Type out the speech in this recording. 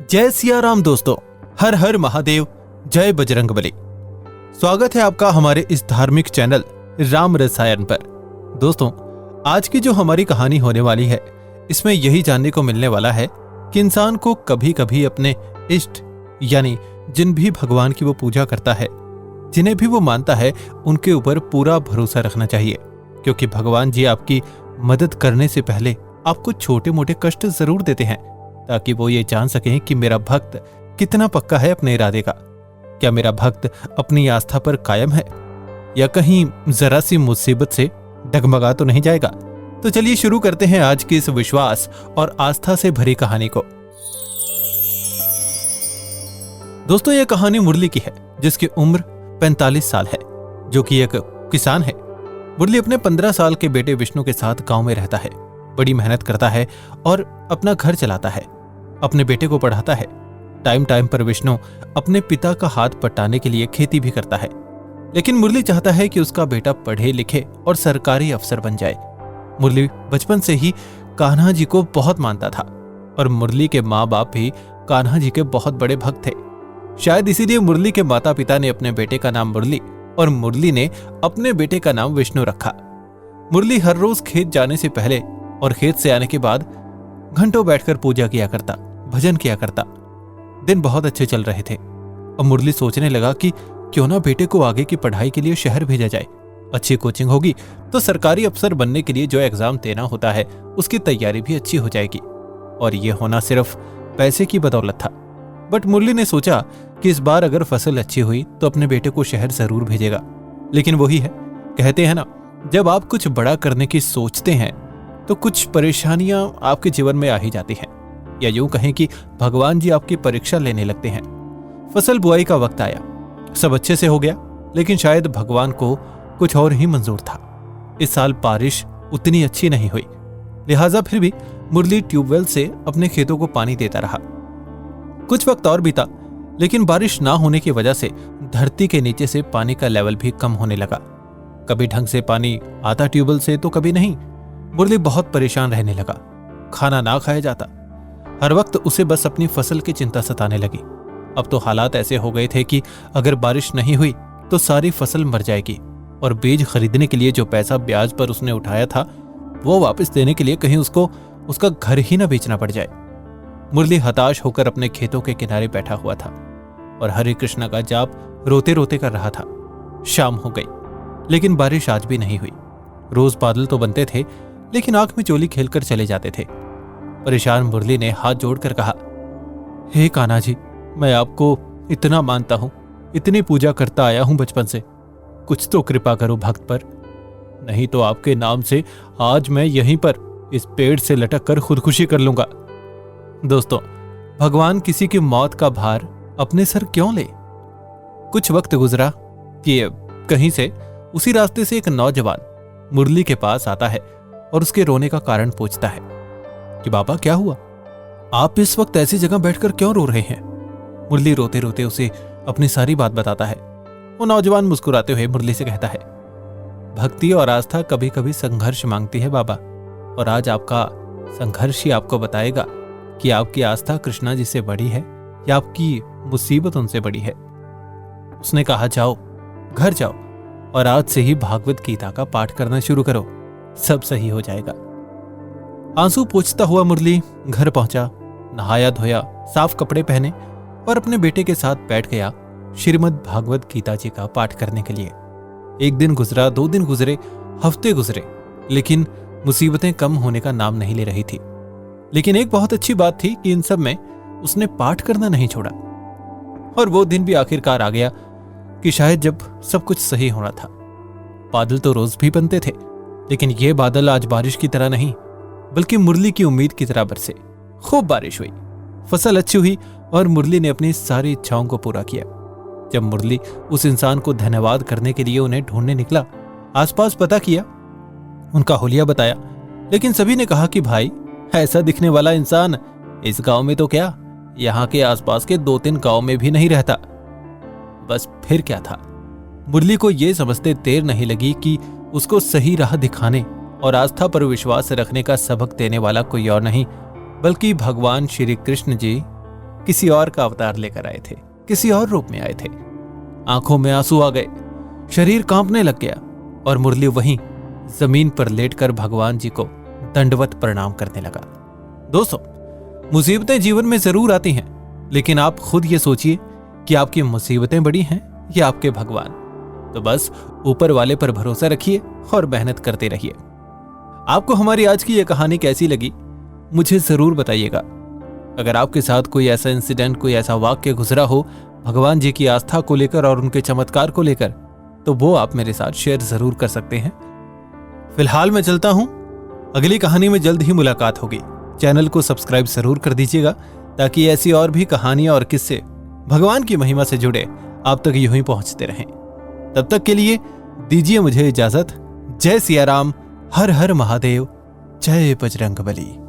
जय सिया राम दोस्तों, हर हर महादेव, जय बजरंगबली। स्वागत है आपका हमारे इस धार्मिक चैनल राम रसायन पर। दोस्तों, आज की जो हमारी कहानी होने वाली है, इसमें यही जानने को मिलने वाला है कि इंसान को कभी कभी अपने इष्ट यानी जिन भी भगवान की वो पूजा करता है, जिन्हें भी वो मानता है, उनके ऊपर पूरा भरोसा रखना चाहिए। क्योंकि भगवान जी आपकी मदद करने से पहले आपको छोटे मोटे कष्ट जरूर देते हैं, ताकि वो ये जान सकें कि मेरा भक्त कितना पक्का है अपने इरादे का। क्या मेरा भक्त अपनी आस्था पर कायम है या कहीं जरा सी मुसीबत से डगमगा तो नहीं जाएगा। तो चलिए शुरू करते हैं आज की इस विश्वास और आस्था से भरी कहानी को। दोस्तों, यह कहानी मुरली की है, जिसकी उम्र 45 साल है, जो कि एक किसान है। मुरली अपने 15 साल के बेटे विष्णु के साथ गांव में रहता है, बड़ी मेहनत करता है और अपना घर चलाता है, अपने बेटे को पढ़ाता है। टाइम टाइम पर विष्णु अपने पिता का हाथ पटाने के लिए खेती भी करता है, लेकिन मुरली चाहता है कि उसका बेटा पढ़े लिखे और सरकारी अफसर बन जाए। मुरली बचपन से ही कान्हा जी को बहुत मानता था और मुरली के माँ बाप भी कान्हा जी के बहुत बड़े भक्त थे। शायद इसीलिए मुरली के माता पिता ने अपने बेटे का नाम मुरली और मुरली ने अपने बेटे का नाम विष्णु रखा। मुरली हर रोज खेत जाने से पहले और खेत से आने के बाद घंटों बैठकर पूजा किया करता, भजन किया करता। दिन बहुत अच्छे चल रहे थे और मुरली सोचने लगा कि क्यों ना बेटे को आगे की पढ़ाई के लिए शहर भेजा जाए। अच्छी कोचिंग होगी तो सरकारी अफसर बनने के लिए जो एग्जाम देना होता है, उसकी तैयारी भी अच्छी हो जाएगी। और ये होना सिर्फ पैसे की बदौलत था। बट मुरली ने सोचा कि इस बार अगर फसल अच्छी हुई तो अपने बेटे को शहर जरूर भेजेगा। लेकिन वही है, कहते हैं ना, जब आप कुछ बड़ा करने की सोचते हैं तो कुछ परेशानियां आपके जीवन में आ ही जाती हैं, या यूं कहें कि भगवान जी आपकी परीक्षा लेने लगते हैं। फसल बुआई का वक्त आया, सब अच्छे से हो गया, लेकिन शायद भगवान को कुछ और ही मंजूर था। इस साल बारिश उतनी अच्छी नहीं हुई, लिहाजा फिर भी मुरली ट्यूबवेल से अपने खेतों को पानी देता रहा। कुछ वक्त और बीता, लेकिन बारिश ना होने की वजह से धरती के नीचे से पानी का लेवल भी कम होने लगा। कभी ढंग से पानी आता ट्यूबवेल से तो कभी नहीं। मुरली बहुत परेशान रहने लगा, खाना ना खाया जाता। हर वक्त उसे बस अपनी फसल की चिंता सताने लगी। अब तो हालात ऐसे हो गए थे कि अगर बारिश नहीं हुई तो सारी फसल मर जाएगी और बीज खरीदने के लिए जो पैसा ब्याज पर उसने उठाया था, वो वापस देने के लिए कहीं उसको उसका घर ही ना बेचना पड़ जाए। मुरली हताश होकर अपने खेतों के किनारे बैठा हुआ था और हरे कृष्णा का जाप रोते रोते कर रहा था। शाम हो गई, लेकिन बारिश आज भी नहीं हुई। रोज बादल तो बनते थे, लेकिन आंख में चोली खेलकर चले जाते थे। परेशान मुरली ने हाथ जोड़कर कहा, हे कान्हा जी, मैं आपको इतना मानता हूं, इतनी पूजा करता आया हूं बचपन से, कुछ तो कृपा करो भक्त पर, नहीं तो आपके नाम से आज मैं यहीं पर इस पेड़ से लटक कर खुदकुशी कर लूंगा। दोस्तों, भगवान किसी की मौत का भार अपने सर क्यों ले? कुछ वक्त गुजरा कि कहीं से उसी रास्ते से एक नौजवान मुरली के पास आता है और उसके रोने का कारण पूछता है कि बाबा क्या हुआ, आप इस वक्त ऐसी जगह बैठकर क्यों रो रहे हैं? मुरली रोते रोते उसे अपनी सारी बात बताता है। वो नौजवान मुस्कुराते हुए मुरली से कहता है, भक्ति और आस्था कभी कभी संघर्ष मांगती है बाबा, और आज आपका संघर्ष ही आपको बताएगा कि आपकी आस्था कृष्णा जी से बड़ी है या आपकी मुसीबत उनसे बड़ी है। उसने कहा, जाओ घर जाओ और आज से ही भागवत गीता का पाठ करना शुरू करो, सब सही हो जाएगा। आंसू पोंछता हुआ मुरली घर पहुंचा, नहाया धोया, साफ कपड़े पहने और अपने बेटे के साथ बैठ गया श्रीमद् भागवत गीता जी का पाठ करने के लिए। एक दिन गुजरा, 2 दिन गुजरे, हफ्ते गुजरे, लेकिन मुसीबतें कम होने का नाम नहीं ले रही थी। लेकिन एक बहुत अच्छी बात थी कि इन सब में उसने पाठ करना नहीं छोड़ा। और वो दिन भी आखिरकार आ गया कि शायद जब सब कुछ सही होना था। बादल तो रोज भी बनते थे, लेकिन ये बादल आज बारिश की तरह नहीं, बल्कि मुरली की उम्मीद की तरह बरसे। खूब बारिश हुई, फसल अच्छी हुई और मुरली ने अपनी सारी इच्छाओं को पूरा किया। जब मुरली उस इंसान को धन्यवाद करने के लिए उन्हें ढूंढने निकला, आसपास पता किया, उनका हुलिया बताया, लेकिन सभी ने कहा कि भाई, ऐसा दिखने वाला इंसान इस गांव में तो क्या, यहाँ के आसपास के 2-3 गांव में भी नहीं रहता। बस फिर क्या था, मुरली को यह समझते देर नहीं लगी कि उसको सही राह दिखाने और आस्था पर विश्वास रखने का सबक देने वाला कोई और नहीं, बल्कि भगवान श्री कृष्ण जी किसी और का अवतार लेकर आए थे, किसी और रूप में आए थे। आंखों में आंसू आ गए, शरीर कांपने लग गया और मुरली वहीं जमीन पर लेटकर भगवान जी को दंडवत प्रणाम करने लगा। दोस्तों, मुसीबतें जीवन में जरूर आती हैं, लेकिन आप खुद ये सोचिए कि आपकी मुसीबतें बड़ी हैं या आपके भगवान। तो बस ऊपर वाले पर भरोसा रखिए और मेहनत करते रहिए। आपको हमारी आज की यह कहानी कैसी लगी मुझे जरूर बताइएगा। अगर आपके साथ कोई ऐसा इंसिडेंट, कोई ऐसा वाक्य गुजरा हो भगवान जी की आस्था को लेकर और उनके चमत्कार को लेकर, तो वो आप मेरे साथ शेयर जरूर कर सकते हैं। फिलहाल मैं चलता हूं, अगली कहानी में जल्द ही मुलाकात होगी। चैनल को सब्सक्राइब जरूर कर दीजिएगा ताकि ऐसी और भी कहानियां और किस्से भगवान की महिमा से जुड़े आप तक यूं ही पहुंचते रहें। तब तक के लिए दीजिए मुझे इजाजत। जय सिया राम, हर हर महादेव, जय बजरंग बली।